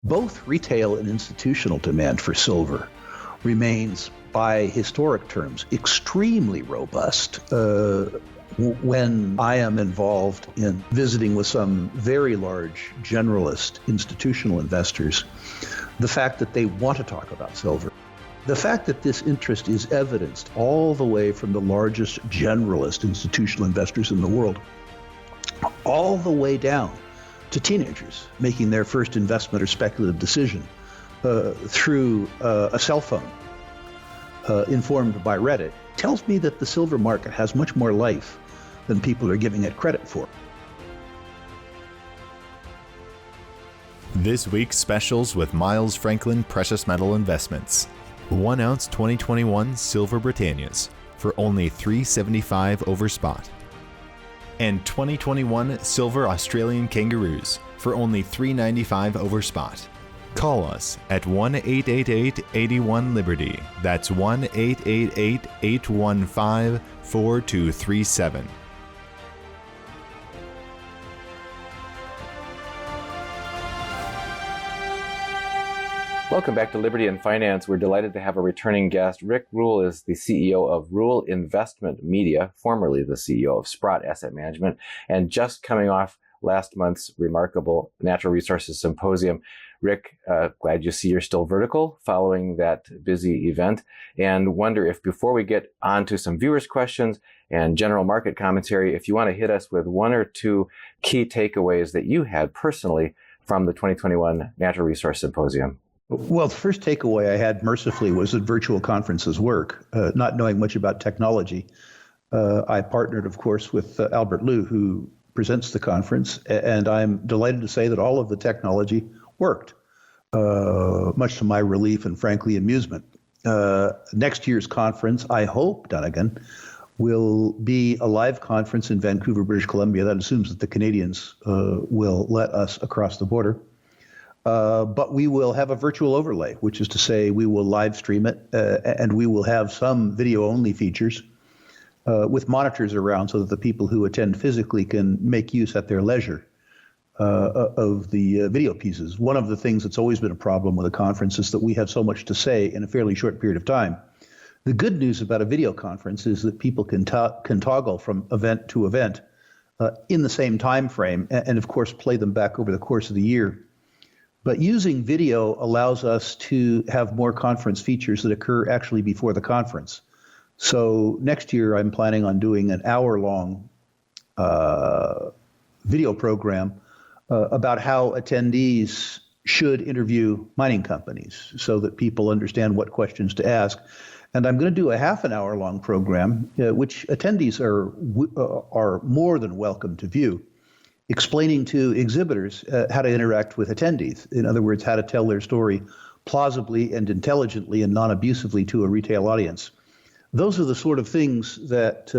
Both retail and institutional demand for silver remains, by historic terms, extremely robust. When I am involved in visiting with some very large generalist institutional investors, the fact that they want to talk about silver, the fact that this interest is evidenced all the way from the largest generalist institutional investors in the world, all the way down to teenagers making their first investment or speculative decision through a cell phone informed by Reddit, tells me that the silver market has much more life than people are giving it credit for. This week's specials with Miles Franklin Precious Metal Investments. 1 ounce 2021 Silver Britannias for only $3.75 over spot. And 2021 Silver Australian Kangaroos for only $3.95 over spot. Call us at 1-888-81-LIBERTY. That's 1-888-815-4237. Welcome back to Liberty and Finance. We're delighted to have a returning guest. Rick Rule is the CEO of Rule Investment Media, formerly the CEO of Sprott Asset Management, and just coming off last month's remarkable Natural Resources Symposium. Rick, glad you see you're still vertical following that busy event, and wonder if before we get on to some viewers' questions and general market commentary, if you want to hit us with one or two key takeaways that you had personally from the 2021 Natural Resource Symposium. Well, the first takeaway I had, mercifully, was that virtual conferences work. Not knowing much about technology, I partnered, of course, with Albert Liu, who presents the conference, and I'm delighted to say that all of the technology worked, much to my relief and, frankly, amusement. Next year's conference, I hope, Dunnigan, will be a live conference in Vancouver, British Columbia. That assumes that the Canadians will let us across the border. But we will have a virtual overlay, which is to say we will live stream it, and we will have some video-only features with monitors around so that the people who attend physically can make use at their leisure of the video pieces. One of the things that's always been a problem with a conference is that we have so much to say in a fairly short period of time. The good news about a video conference is that people can toggle from event to event in the same time frame, and of course play them back over the course of the year. But using video allows us to have more conference features that occur actually before the conference. So next year, I'm planning on doing an hour-long video program about how attendees should interview mining companies so that people understand what questions to ask. And I'm going to do a half an hour-long program, which attendees are more than welcome to view, explaining to exhibitors how to interact with attendees. In other words, how to tell their story plausibly and intelligently and non-abusively to a retail audience. Those are the sort of things that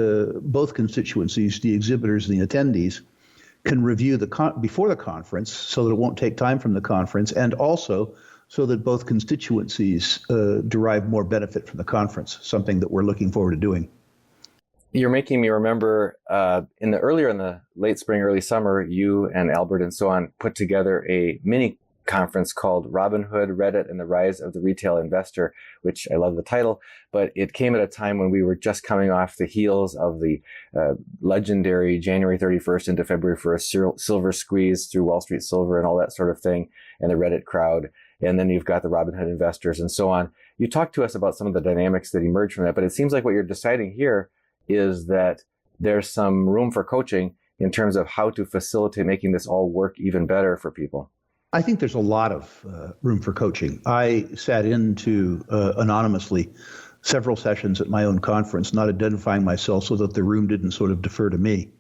both constituencies, the exhibitors and the attendees, can review before the conference so that it won't take time from the conference, and also so that both constituencies derive more benefit from the conference, something that we're looking forward to doing. You're making me remember earlier in the late spring, early summer, you and Albert and so on put together a mini conference called Robinhood, Reddit, and the Rise of the Retail Investor, which I love the title, but it came at a time when we were just coming off the heels of the legendary January 31st into February 1st silver squeeze through Wall Street Silver and all that sort of thing, and the Reddit crowd. And then you've got the Robinhood investors and so on. You talked to us about some of the dynamics that emerged from that, but it seems like what you're deciding here is that there's some room for coaching in terms of how to facilitate making this all work even better for people. I think there's a lot of room for coaching. I sat into anonymously several sessions at my own conference, not identifying myself so that the room didn't sort of defer to me.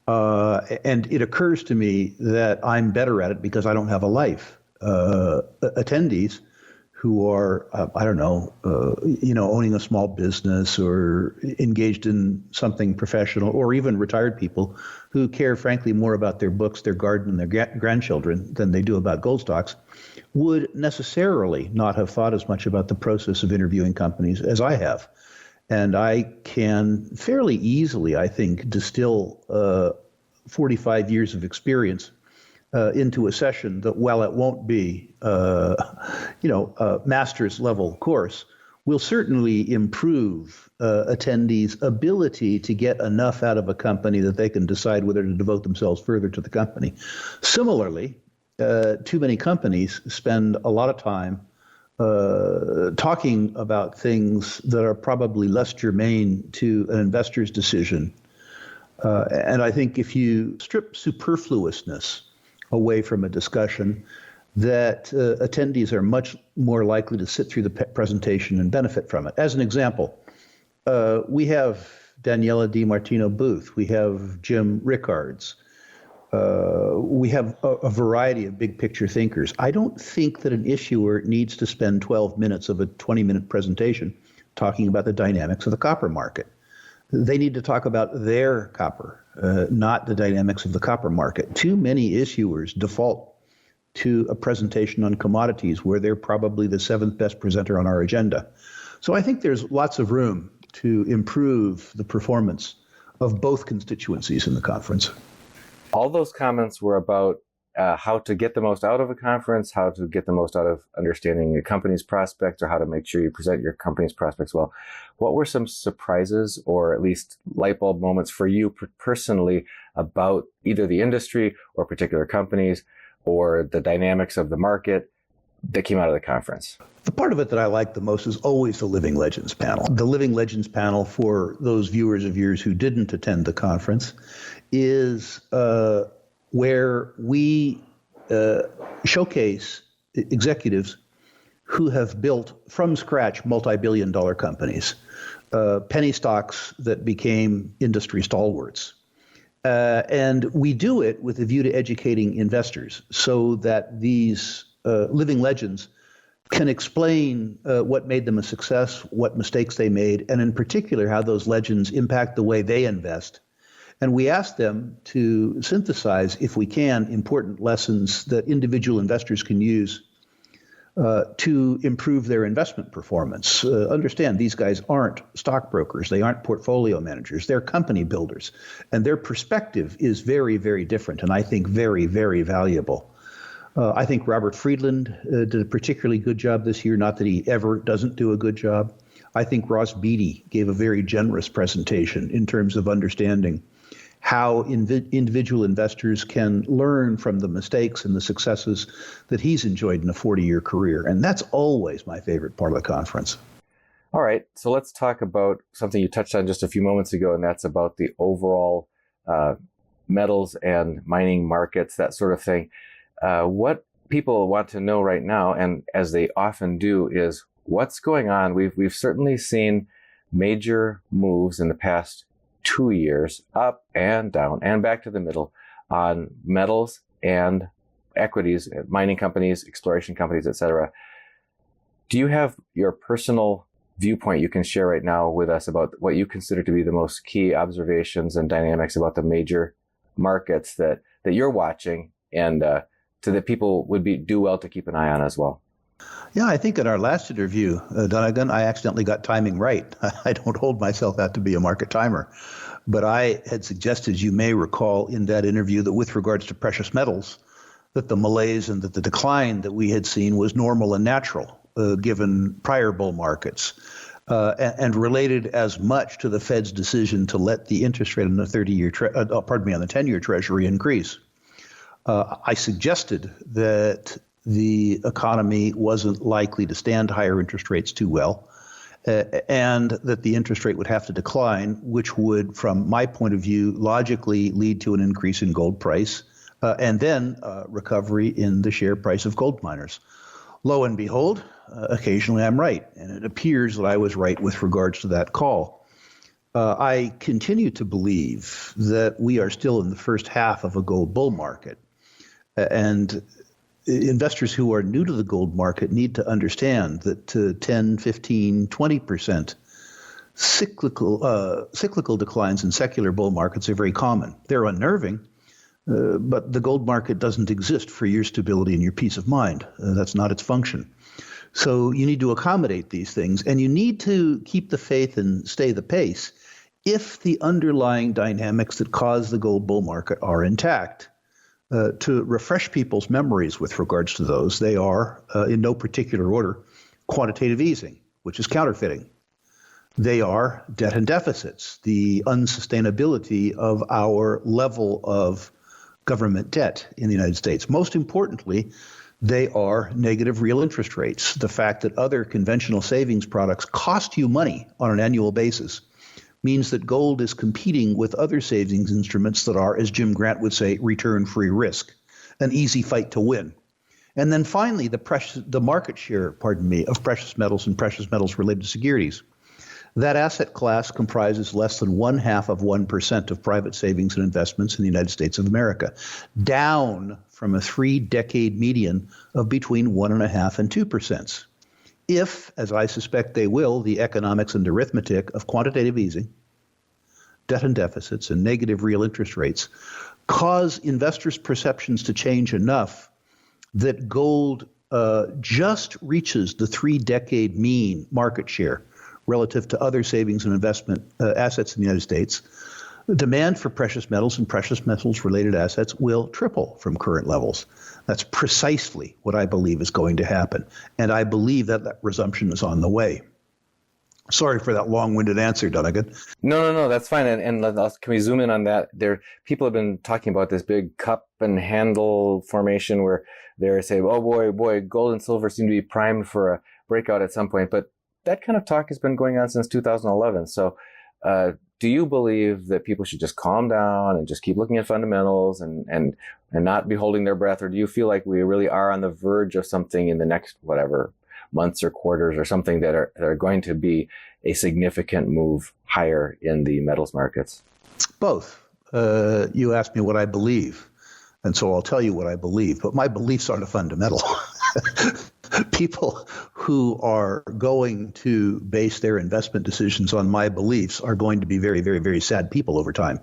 And it occurs to me that I'm better at it because I don't have a life. Attendees who are, owning a small business or engaged in something professional, or even retired people who care, frankly, more about their books, their garden, and their grandchildren than they do about gold stocks, would necessarily not have thought as much about the process of interviewing companies as I have. And I can fairly easily, I think, distill 45 years of experience into a session that, while it won't be, a master's level course, will certainly improve attendees' ability to get enough out of a company that they can decide whether to devote themselves further to the company. Similarly, too many companies spend a lot of time talking about things that are probably less germane to an investor's decision. And I think if you strip superfluousness away from a discussion, that attendees are much more likely to sit through the presentation and benefit from it. As an example, we have Daniela DiMartino Booth, we have Jim Rickards, we have a variety of big picture thinkers. I don't think that an issuer needs to spend 12 minutes of a 20-minute presentation talking about the dynamics of the copper market. They need to talk about their copper, not the dynamics of the copper market. Too many issuers default to a presentation on commodities where they're probably the seventh best presenter on our agenda. So I think there's lots of room to improve the performance of both constituencies in the conference. All those comments were about how to get the most out of a conference, how to get the most out of understanding a company's prospects, or how to make sure you present your company's prospects well. What were some surprises or at least light bulb moments for you personally about either the industry or particular companies or the dynamics of the market that came out of the conference? The part of it that I like the most is always the Living Legends panel. The Living Legends panel, for those viewers of yours who didn't attend the conference, is where we showcase executives who have built from scratch multi-billion-dollar companies, penny stocks that became industry stalwarts. And we do it with a view to educating investors so that these living legends can explain what made them a success, what mistakes they made, and in particular, how those legends impact the way they invest. And we ask them to synthesize, if we can, important lessons that individual investors can use to improve their investment performance. Understand, these guys aren't stockbrokers. They aren't portfolio managers. They're company builders. And their perspective is very, very different, and I think very, very valuable. I think Robert Friedland did a particularly good job this year, not that he ever doesn't do a good job. I think Ross Beatty gave a very generous presentation in terms of understanding how individual investors can learn from the mistakes and the successes that he's enjoyed in a 40-year career. And that's always my favorite part of the conference. All right, so let's talk about something you touched on just a few moments ago, and that's about the overall metals and mining markets, that sort of thing. What people want to know right now, and as they often do, is what's going on. We've certainly seen major moves in the past 2 years, up and down and back to the middle, on metals and equities, mining companies, exploration companies, etc. Do you have your personal viewpoint you can share right now with us about what you consider to be the most key observations and dynamics about the major markets that you're watching, and so that people would do well to keep an eye on as well? Yeah, I think in our last interview, Donegan, I accidentally got timing right. I don't hold myself out to be a market timer. But I had suggested, you may recall in that interview, that with regards to precious metals, that the malaise and that the decline that we had seen was normal and natural, given prior bull markets, and related as much to the Fed's decision to let the interest rate on the 10-year Treasury increase. I suggested that the economy wasn't likely to stand higher interest rates too well, and that the interest rate would have to decline, which would, from my point of view, logically lead to an increase in gold price, and then recovery in the share price of gold miners. Lo and behold, occasionally I'm right, and it appears that I was right with regards to that call. I continue to believe that we are still in the first half of a gold bull market, and investors who are new to the gold market need to understand that 10, 15, 20% cyclical declines in secular bull markets are very common. They're unnerving, but the gold market doesn't exist for your stability and your peace of mind. That's not its function. So you need to accommodate these things, and you need to keep the faith and stay the pace if the underlying dynamics that cause the gold bull market are intact. To refresh people's memories with regards to those, they are, in no particular order, quantitative easing, which is counterfeiting. They are debt and deficits, the unsustainability of our level of government debt in the United States. Most importantly, they are negative real interest rates, the fact that other conventional savings products cost you money on an annual basis means that gold is competing with other savings instruments that are, as Jim Grant would say, return-free risk, an easy fight to win. And then finally, the market share, of precious metals and precious metals-related securities. That asset class comprises less than 0.5% of private savings and investments in the United States of America, down from a 3-decade median of between 1.5% and 2%. If, as I suspect they will, the economics and arithmetic of quantitative easing, debt and deficits, and negative real interest rates cause investors' perceptions to change enough that gold just reaches the 3-decade mean market share relative to other savings and investment assets in the United States, the demand for precious metals and precious metals-related assets will triple from current levels. That's precisely what I believe is going to happen. And I believe that resumption is on the way. Sorry for that long-winded answer, Dunnigan. No, that's fine. And can we zoom in on that? People have been talking about this big cup and handle formation where they're saying, oh boy, gold and silver seem to be primed for a breakout at some point. But that kind of talk has been going on since 2011. So do you believe that people should just calm down and just keep looking at fundamentals and not be holding their breath? Or do you feel like we really are on the verge of something in the next, months or quarters or something that are going to be a significant move higher in the metals markets? Both. You asked me what I believe, and so I'll tell you what I believe, but my beliefs aren't a fundamental. People who are going to base their investment decisions on my beliefs are going to be very, very, very sad people over time.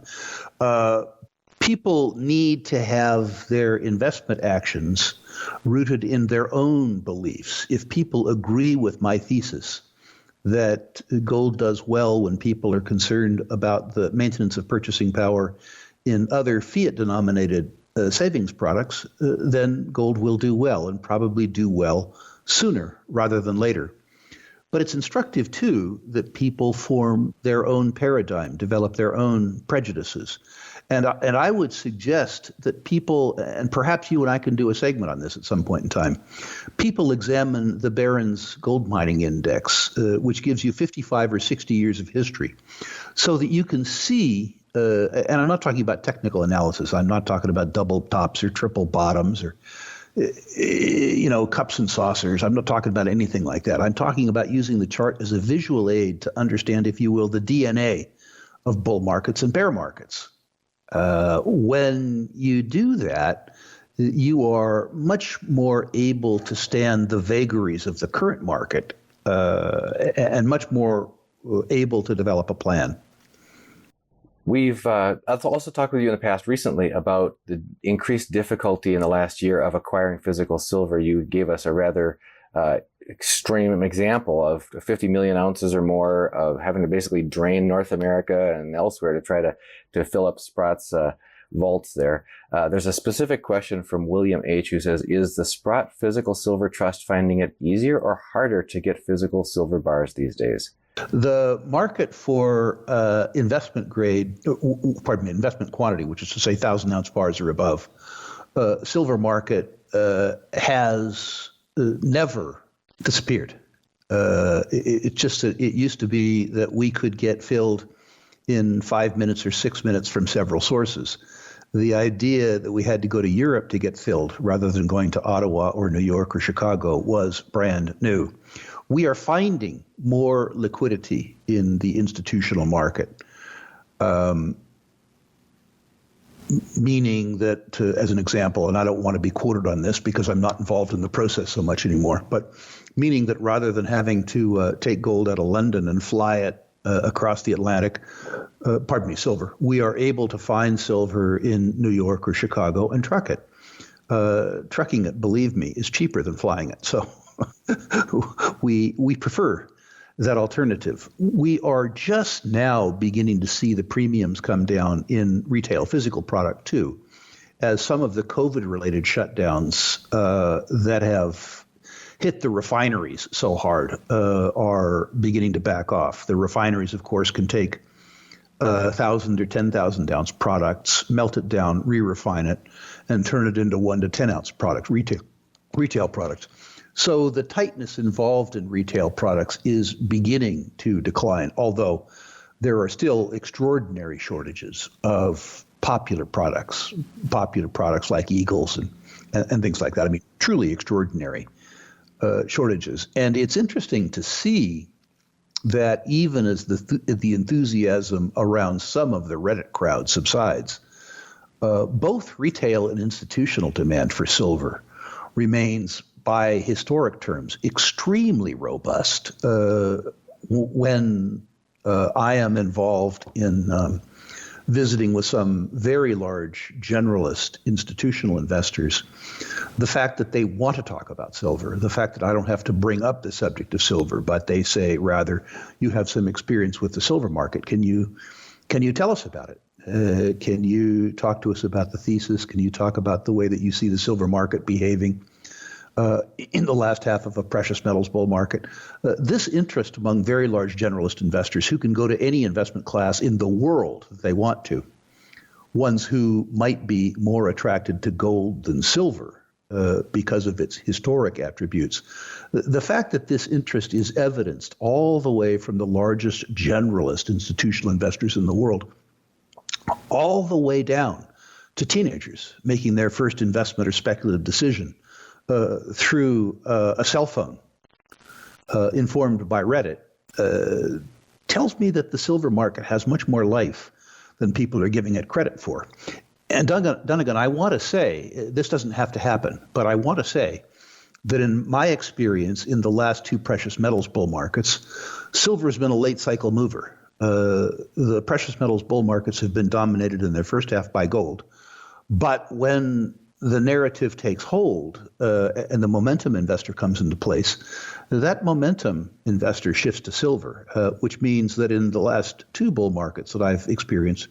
People need to have their investment actions rooted in their own beliefs. If people agree with my thesis that gold does well when people are concerned about the maintenance of purchasing power in other fiat-denominated savings products, then gold will do well and probably do well sooner rather than later. But it's instructive, too, that people form their own paradigm, develop their own prejudices. And I would suggest that people, and perhaps you and I can do a segment on this at some point in time, people examine the Barron's Gold Mining Index, which gives you 55 or 60 years of history, so that you can see, and I'm not talking about technical analysis, I'm not talking about double tops or triple bottoms or cups and saucers. I'm not talking about anything like that. I'm talking about using the chart as a visual aid to understand, if you will, the DNA of bull markets and bear markets. When you do that, you are much more able to stand the vagaries of the current market and much more able to develop a plan. We've also talked with you in the past recently about the increased difficulty in the last year of acquiring physical silver. You gave us a rather extreme example of 50 million ounces or more of having to basically drain North America and elsewhere to try to fill up Sprott's vaults there. There's a specific question from William H. who says, is the Sprott Physical Silver Trust finding it easier or harder to get physical silver bars these days? The market for investment quantity, which is to say 1,000-ounce bars or above, silver market has never disappeared. It used to be that we could get filled in 5 minutes or 6 minutes from several sources. The idea that we had to go to Europe to get filled rather than going to Ottawa or New York or Chicago was brand new. We are finding more liquidity in the institutional market, meaning that, as an example, and I don't want to be quoted on this because I'm not involved in the process so much anymore, but meaning that rather than having to take gold out of London and fly it across the Atlantic, silver, we are able to find silver in New York or Chicago and truck it. Trucking it, believe me, is cheaper than flying it. So we prefer that alternative. We are just now beginning to see the premiums come down in retail physical product too. as some of the COVID-related shutdowns that have hit the refineries so hard are beginning to back off. The refineries, of course, can take 1,000 or 10,000 ounce products, melt it down, re-refine it, and turn it into 1 to 10 ounce products, retail products. So the tightness involved in retail products is beginning to decline, although there are still extraordinary shortages of popular products like Eagles and things like that. I mean, truly extraordinary shortages. And it's interesting to see that even as the enthusiasm around some of the Reddit crowd subsides, both retail and institutional demand for silver remains, by historic terms, extremely robust. When I am involved in visiting with some very large generalist institutional investors, the fact that they want to talk about silver, the fact that I don't have to bring up the subject of silver, but they say, rather, you have some experience with the silver market. Can you tell us about it? Can you talk to us about the thesis? Can you talk about the way that you see the silver market behaving in the last half of a precious metals bull market? This interest among very large generalist investors who can go to any investment class in the world that they want to, ones who might be more attracted to gold than silver because of its historic attributes. The fact that this interest is evidenced all the way from the largest generalist institutional investors in the world, all the way down to teenagers making their first investment or speculative decision through a cell phone informed by Reddit, tells me that the silver market has much more life than people are giving it credit for. And Dunnigan, I want to say, this doesn't have to happen, but I want to say that in my experience in the last two precious metals bull markets, silver has been a late cycle mover. The precious metals bull markets have been dominated in their first half by gold. But when the narrative takes hold and the momentum investor comes into place, that momentum investor shifts to silver, which means that in the last two bull markets that I've experienced,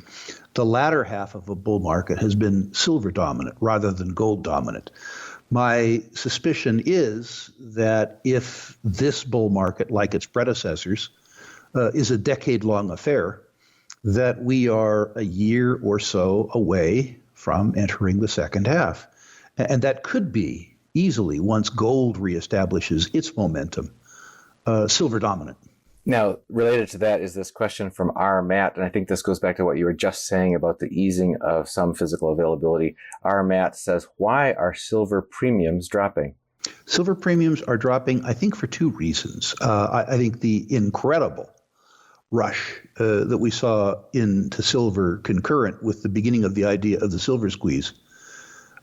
the latter half of a bull market has been silver dominant rather than gold dominant. My suspicion is that if this bull market, like its predecessors, is a decade-long affair, that we are a year or so away from entering the second half. And that could be easily, once gold reestablishes its momentum, silver dominant. Now, related to that is this question from R. Matt, and I think this goes back to what you were just saying about the easing of some physical availability. R. Matt says, why are silver premiums dropping? Silver premiums are dropping, I think, for two reasons. I think the incredible rush that we saw into silver concurrent with the beginning of the idea of the silver squeeze,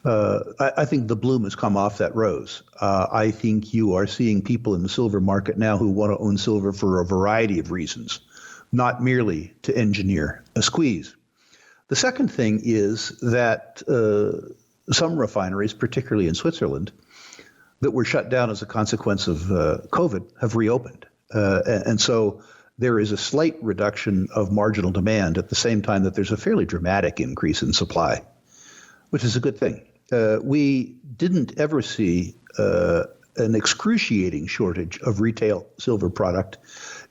I think the bloom has come off that rose. I think you are seeing people in the silver market now who want to own silver for a variety of reasons, not merely to engineer a squeeze. The second thing is that some refineries, particularly in Switzerland, that were shut down as a consequence of COVID have reopened. And so there is a slight reduction of marginal demand at the same time that there's a fairly dramatic increase in supply, which is a good thing. We didn't ever see an excruciating shortage of retail silver product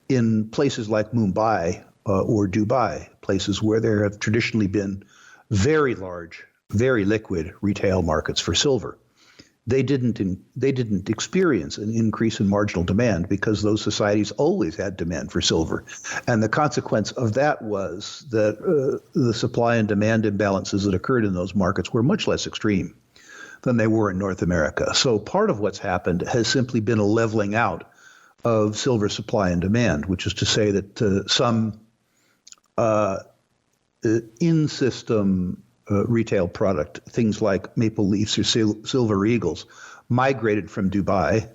in places like Mumbai or Dubai, places where there have traditionally been very large, very liquid retail markets for silver. They didn't experience an increase in marginal demand because those societies always had demand for silver. And the consequence of that was that the supply and demand imbalances that occurred in those markets were much less extreme than they were in North America. So part of what's happened has simply been a leveling out of silver supply and demand, which is to say that some in-system retail product, things like Maple Leafs or Silver Eagles, migrated from Dubai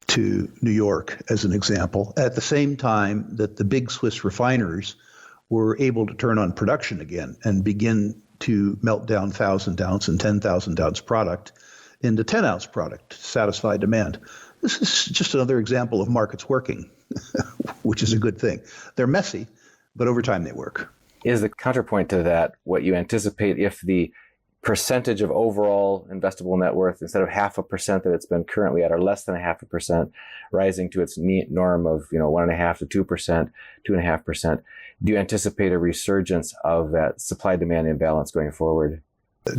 to New York, as an example, at the same time that the big Swiss refiners were able to turn on production again and begin to melt down 1,000-ounce and 10,000-ounce product into 10-ounce product to satisfy demand. This is just another example of markets working, which is a good thing. They're messy, but over time they work. Is the counterpoint to that what you anticipate if the percentage of overall investable net worth, instead of 0.5% that it's been currently at, or less than 0.5%, rising to its norm of 1.5% to 2%, 2.5%. Do you anticipate a resurgence of that supply-demand imbalance going forward?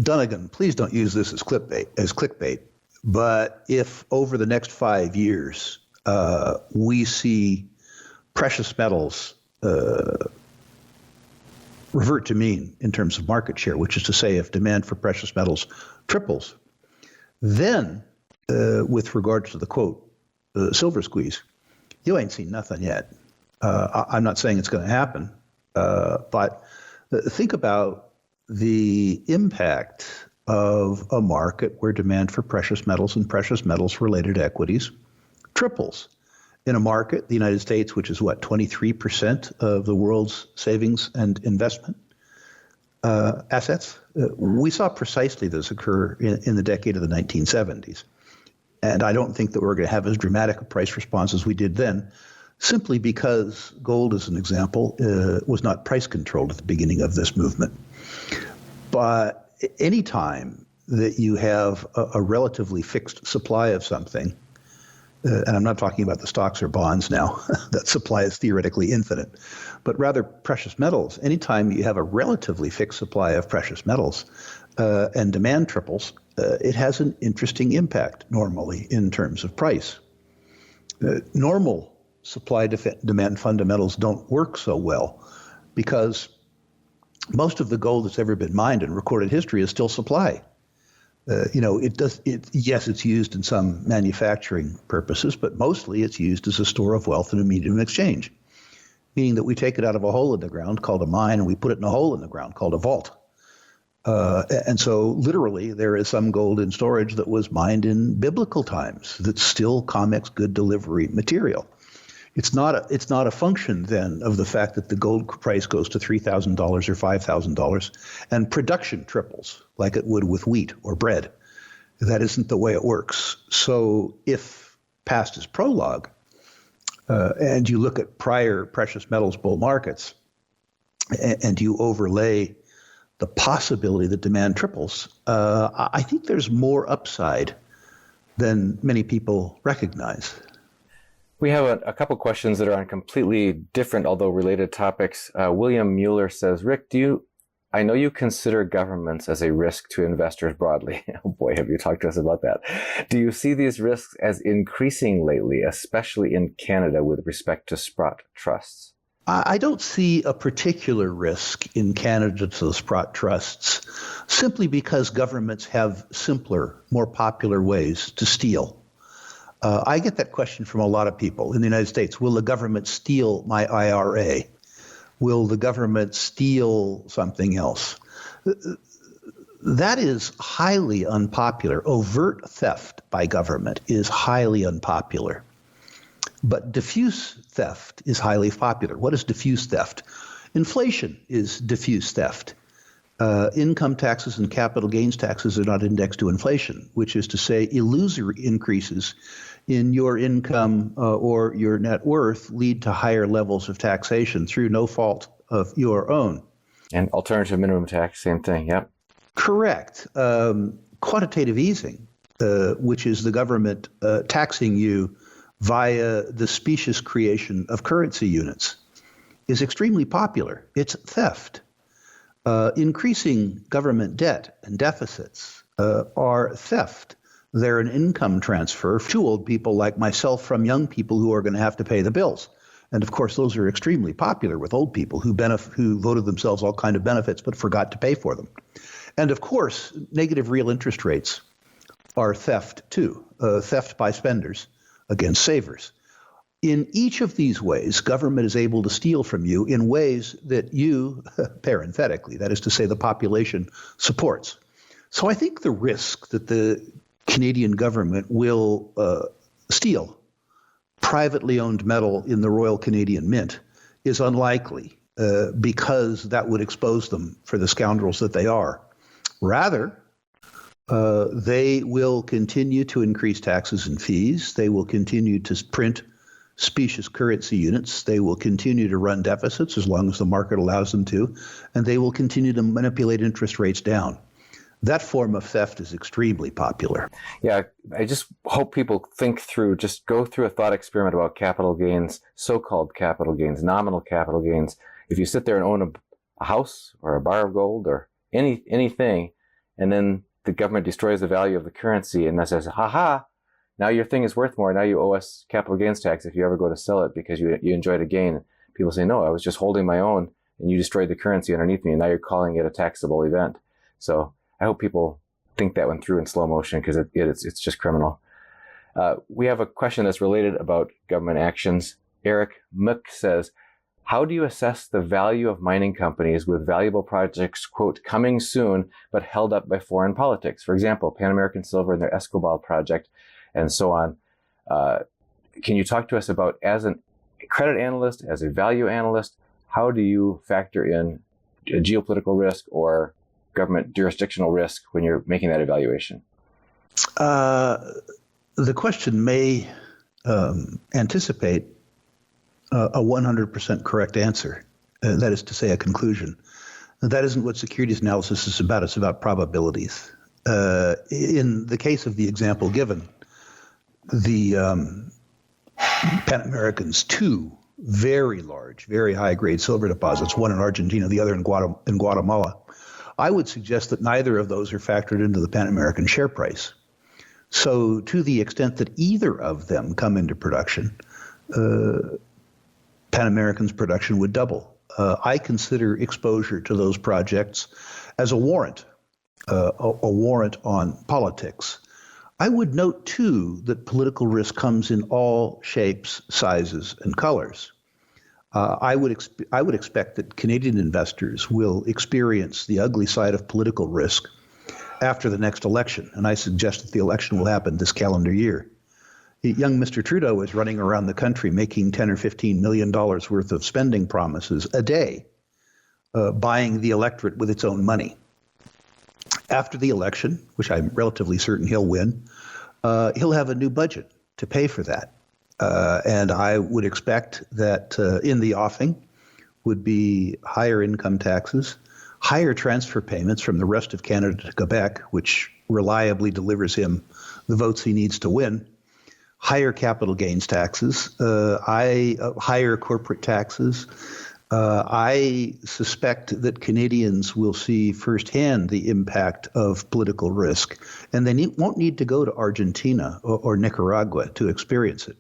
Dunnigan, please don't use this as clickbait. But if over the next 5 years we see precious metals revert to mean in terms of market share, which is to say if demand for precious metals triples, then with regard to the quote, silver squeeze, you ain't seen nothing yet. I'm not saying it's going to happen, but think about the impact of a market where demand for precious metals and precious metals related equities triples. In a market, the United States, which is 23% of the world's savings and investment assets, we saw precisely this occur in the decade of the 1970s. And I don't think that we're going to have as dramatic a price response as we did then, simply because gold, as an example, was not price controlled at the beginning of this movement. But any time that you have a relatively fixed supply of something, and I'm not talking about the stocks or bonds now, that supply is theoretically infinite, but rather precious metals, anytime you have a relatively fixed supply of precious metals and demand triples, it has an interesting impact normally in terms of price. Normal supply-demand fundamentals don't work so well because most of the gold that's ever been mined in recorded history is still supply. Yes, it's used in some manufacturing purposes, but mostly it's used as a store of wealth and a medium of exchange, meaning that we take it out of a hole in the ground called a mine and we put it in a hole in the ground called a vault. And so literally there is some gold in storage that was mined in biblical times that's still COMEX good delivery material. It's not a function then of the fact that the gold price goes to $3,000 or $5,000 and production triples like it would with wheat or bread. That isn't the way it works. So if past is prologue and you look at prior precious metals bull markets and you overlay the possibility that demand triples, I think there's more upside than many people recognize. We have a couple questions that are on completely different, although related topics. William Mueller says, Rick, I know you consider governments as a risk to investors broadly. Oh boy, have you talked to us about that. Do you see these risks as increasing lately, especially in Canada with respect to Sprott trusts? I don't see a particular risk in Canada to the Sprott trusts simply because governments have simpler, more popular ways to steal. I get that question from a lot of people in the United States. Will the government steal my IRA? Will the government steal something else? That is highly unpopular. Overt theft by government is highly unpopular. But diffuse theft is highly popular. What is diffuse theft? Inflation is diffuse theft. Income taxes and capital gains taxes are not indexed to inflation, which is to say illusory increases in your income or your net worth lead to higher levels of taxation through no fault of your own. And alternative minimum tax, same thing, yep. Correct. Quantitative easing, which is the government taxing you via the specious creation of currency units, is extremely popular. It's theft. Increasing government debt and deficits are theft. They're an income transfer to old people like myself from young people who are going to have to pay the bills. And of course, those are extremely popular with old people who voted themselves all kind of benefits but forgot to pay for them. And of course, negative real interest rates are theft too, theft by spenders against savers. In each of these ways, government is able to steal from you in ways that you, parenthetically, that is to say the population, supports. So I think the risk that the Canadian government will steal privately owned metal in the Royal Canadian Mint is unlikely because that would expose them for the scoundrels that they are. Rather, they will continue to increase taxes and fees. They will continue to print specious currency units. They will continue to run deficits as long as the market allows them to, and they will continue to manipulate interest rates down. That form of theft is extremely popular. Yeah, I just hope people think through, just go through a thought experiment about capital gains, so-called capital gains, nominal capital gains. If you sit there and own a house or a bar of gold or anything, and then the government destroys the value of the currency and that says, ha, now your thing is worth more. Now you owe us capital gains tax if you ever go to sell it because you enjoyed a gain. People say, no, I was just holding my own and you destroyed the currency underneath me and now you're calling it a taxable event. So I hope people think that one through in slow motion because it's just criminal. We have a question that's related about government actions. Eric Muck says, how do you assess the value of mining companies with valuable projects, quote, coming soon, but held up by foreign politics? For example, Pan American Silver and their Escobal project and so on. Can you talk to us about, as a credit analyst, as a value analyst, how do you factor in geopolitical risk or government jurisdictional risk when you're making that evaluation? The question may anticipate a 100% correct answer. That is to say, a conclusion. That isn't what securities analysis is about. It's about probabilities. In the case of the example given, the Pan American's two very large, very high-grade silver deposits, one in Argentina, the other in Guatemala, I would suggest that neither of those are factored into the Pan American share price. So to the extent that either of them come into production, Pan American's production would double. I consider exposure to those projects as a warrant on politics. I would note, too, that political risk comes in all shapes, sizes, and colors. I would expect that Canadian investors will experience the ugly side of political risk after the next election, and I suggest that the election will happen this calendar year. Young Mr. Trudeau is running around the country making $10 or $15 million worth of spending promises a day, buying the electorate with its own money. After the election, which I'm relatively certain he'll win, he'll have a new budget to pay for that. And I would expect that in the offing would be higher income taxes, higher transfer payments from the rest of Canada to Quebec, which reliably delivers him the votes he needs to win, higher capital gains taxes, higher corporate taxes. I suspect that Canadians will see firsthand the impact of political risk, and they won't need to go to Argentina or Nicaragua to experience it.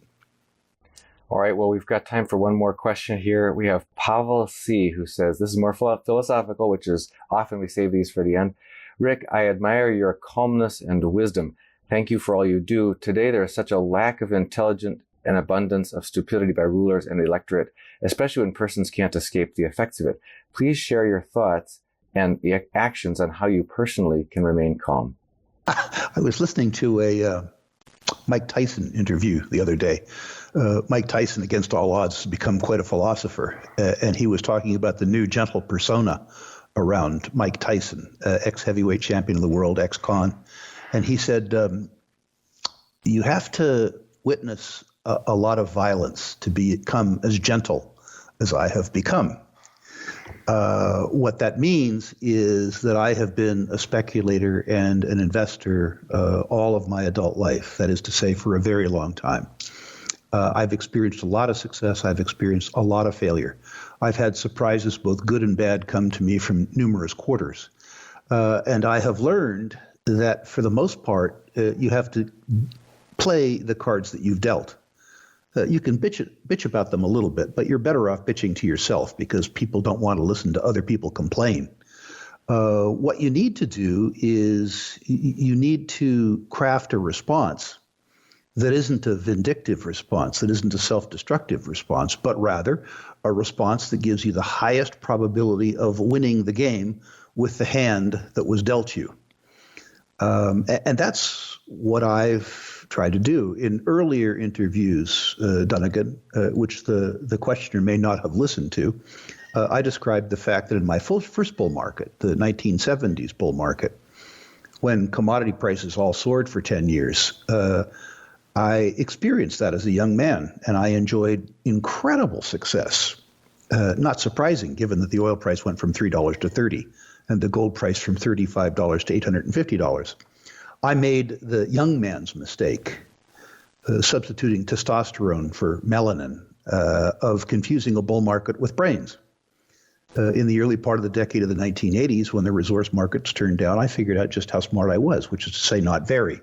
All right, well, we've got time for one more question here. We have Pavel C., who says, this is more philosophical, which is often we save these for the end. Rick, I admire your calmness and wisdom. Thank you for all you do. Today, there is such a lack of intelligence and abundance of stupidity by rulers and the electorate, especially when persons can't escape the effects of it. Please share your thoughts and the actions on how you personally can remain calm. I was listening to a Mike Tyson interview the other day. Mike Tyson, against all odds, has become quite a philosopher, and he was talking about the new gentle persona around Mike Tyson, ex-heavyweight champion of the world, ex-con. And he said, you have to witness a lot of violence to become as gentle as I have become. What that means is that I have been a speculator and an investor all of my adult life, that is to say, for a very long time. I've experienced a lot of success. I've experienced a lot of failure. I've had surprises, both good and bad, come to me from numerous quarters. And I have learned that for the most part, you have to play the cards that you've dealt. You can bitch about them a little bit, but you're better off bitching to yourself because people don't want to listen to other people complain. What you need to do is you need to craft a response that isn't a vindictive response, that isn't a self-destructive response, but rather a response that gives you the highest probability of winning the game with the hand that was dealt you. And that's what I've tried to do. In earlier interviews, Dunnigan, which the questioner may not have listened to, I described the fact that in my first bull market, the 1970s bull market, when commodity prices all soared for 10 years, I experienced that as a young man, and I enjoyed incredible success. Not surprising, given that the oil price went from $3 to $30 and the gold price from $35 to $850. I made the young man's mistake, substituting testosterone for melanin, of confusing a bull market with brains. In the early part of the decade of the 1980s, when the resource markets turned down, I figured out just how smart I was, which is to say not very.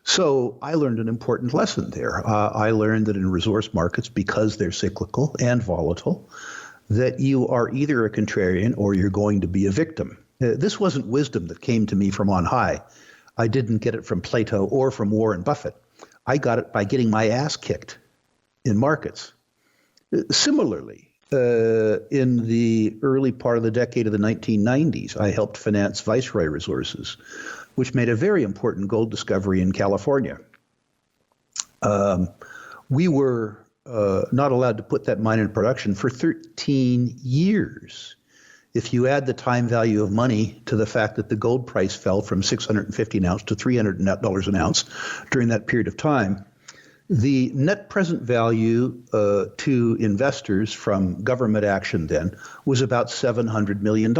So I learned an important lesson there. I learned that in resource markets, because they're cyclical and volatile, that you are either a contrarian or you're going to be a victim. This wasn't wisdom that came to me from on high. I didn't get it from Plato or from Warren Buffett. I got it by getting my ass kicked in markets. Similarly, in the early part of the decade of the 1990s, I helped finance Viceroy Resources, which made a very important gold discovery in California. We were not allowed to put that mine in production for 13 years. If you add the time value of money to the fact that the gold price fell from $650 an ounce to $300 an ounce during that period of time, the net present value to investors from government action then was about $700 million.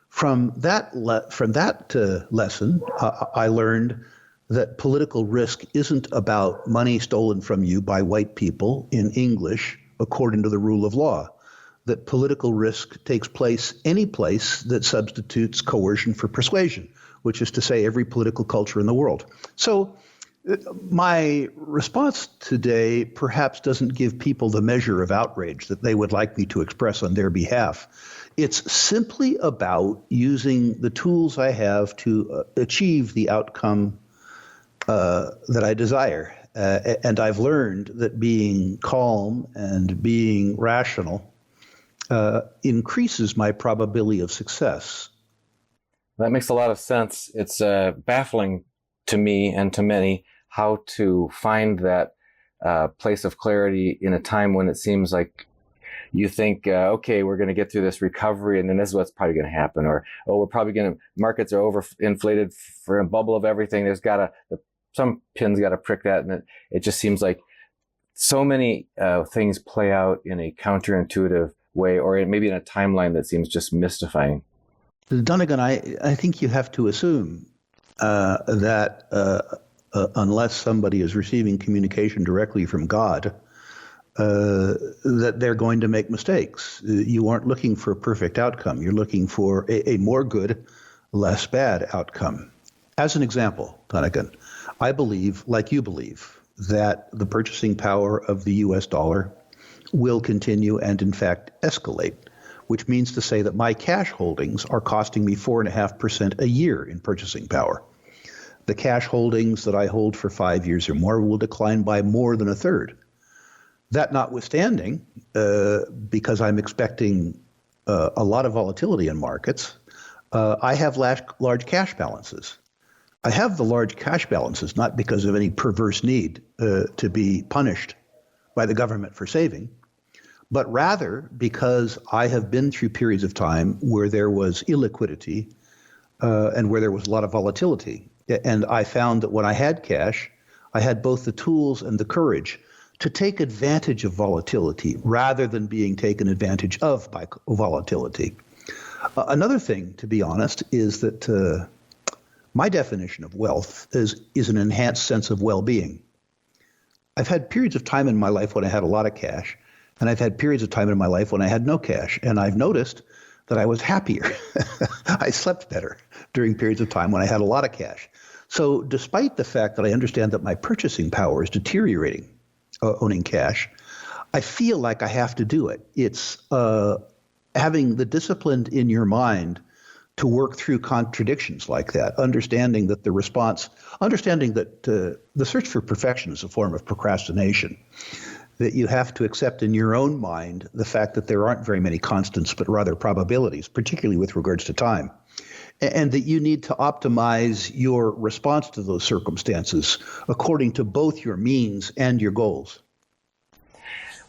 From that lesson, I learned that political risk isn't about money stolen from you by white people in English according to the rule of law, that political risk takes place any place that substitutes coercion for persuasion, which is to say every political culture in the world. So my response today perhaps doesn't give people the measure of outrage that they would like me to express on their behalf. It's simply about using the tools I have to achieve the outcome that I desire. And I've learned that being calm and being rational increases my probability of success. That makes a lot of sense. It's baffling to me and to many how to find that place of clarity in a time when it seems like you think, okay, we're going to get through this recovery and then this is what's probably going to happen. Or, oh, we're probably going to, markets are overinflated for a bubble of everything. Some pins got to prick that. And it just seems like so many things play out in a counterintuitive way, or maybe in a timeline that seems just mystifying. Donegan, I think you have to assume that unless somebody is receiving communication directly from God, that they're going to make mistakes. You aren't looking for a perfect outcome. You're looking for a more good, less bad outcome. As an example, Donegan, I believe, like you believe, that the purchasing power of the U.S. dollar will continue and, in fact, escalate, which means to say that my cash holdings are costing me 4.5% a year in purchasing power. The cash holdings that I hold for 5 years or more will decline by more than a third. That notwithstanding, because I'm expecting a lot of volatility in markets, I have large cash balances. I have the large cash balances not because of any perverse need to be punished by the government for saving, but rather because I have been through periods of time where there was illiquidity and where there was a lot of volatility. And I found that when I had cash, I had both the tools and the courage to take advantage of volatility rather than being taken advantage of by volatility. Another thing, to be honest, is that my definition of wealth is an enhanced sense of well-being. I've had periods of time in my life when I had a lot of cash, and I've had periods of time in my life when I had no cash, and I've noticed that I was happier. I slept better during periods of time when I had a lot of cash. So despite the fact that I understand that my purchasing power is deteriorating, owning cash, I feel like I have to do it. It's having the discipline in your mind to work through contradictions like that, understanding that the search for perfection is a form of procrastination, that you have to accept in your own mind the fact that there aren't very many constants, but rather probabilities, particularly with regards to time, and that you need to optimize your response to those circumstances according to both your means and your goals.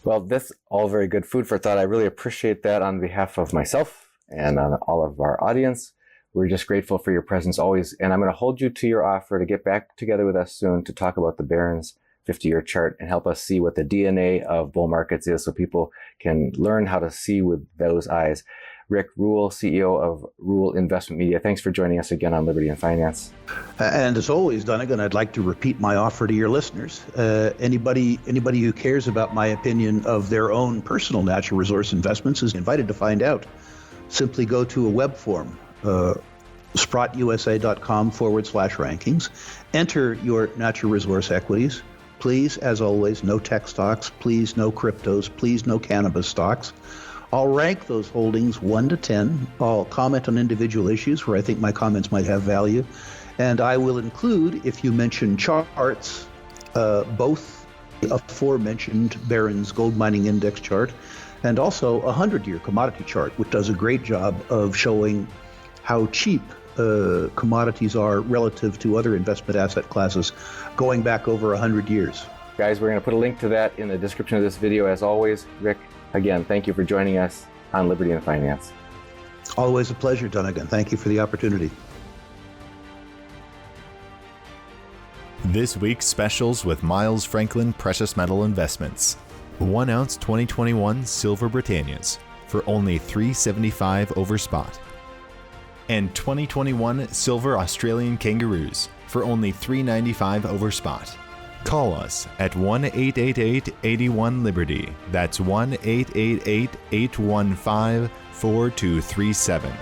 Well, that's all very good food for thought. I really appreciate that on behalf of myself and on all of our audience. We're just grateful for your presence always. And I'm going to hold you to your offer to get back together with us soon to talk about the Barron's 50-year chart and help us see what the DNA of bull markets is so people can learn how to see with those eyes. Rick Rule, CEO of Rule Investment Media. Thanks for joining us again on Liberty and Finance. And as always, Dunnigan, I'd like to repeat my offer to your listeners. Anybody who cares about my opinion of their own personal natural resource investments is invited to find out. Simply go to a web form, sprottusa.com/rankings, enter your natural resource equities. Please, as always, no tech stocks, please no cryptos, please no cannabis stocks. I'll rank those holdings 1 to 10. I'll comment on individual issues where I think my comments might have value. And I will include, if you mention charts, both the aforementioned Barron's Gold Mining Index chart and also a 100-year commodity chart, which does a great job of showing how cheap commodities are relative to other investment asset classes going back over 100 years. Guys, we're going to put a link to that in the description of this video. As always, Rick, again, thank you for joining us on Liberty and Finance. Always a pleasure, Dunnigan. Thank you for the opportunity. This week's specials with Miles Franklin Precious Metal Investments. 1 ounce 2021 Silver Britannias for only $3.75 over spot. And 2021 Silver Australian Kangaroos for only $3.95 over spot. Call us at 1-888-81-LIBERTY. That's 1-888-815-4237.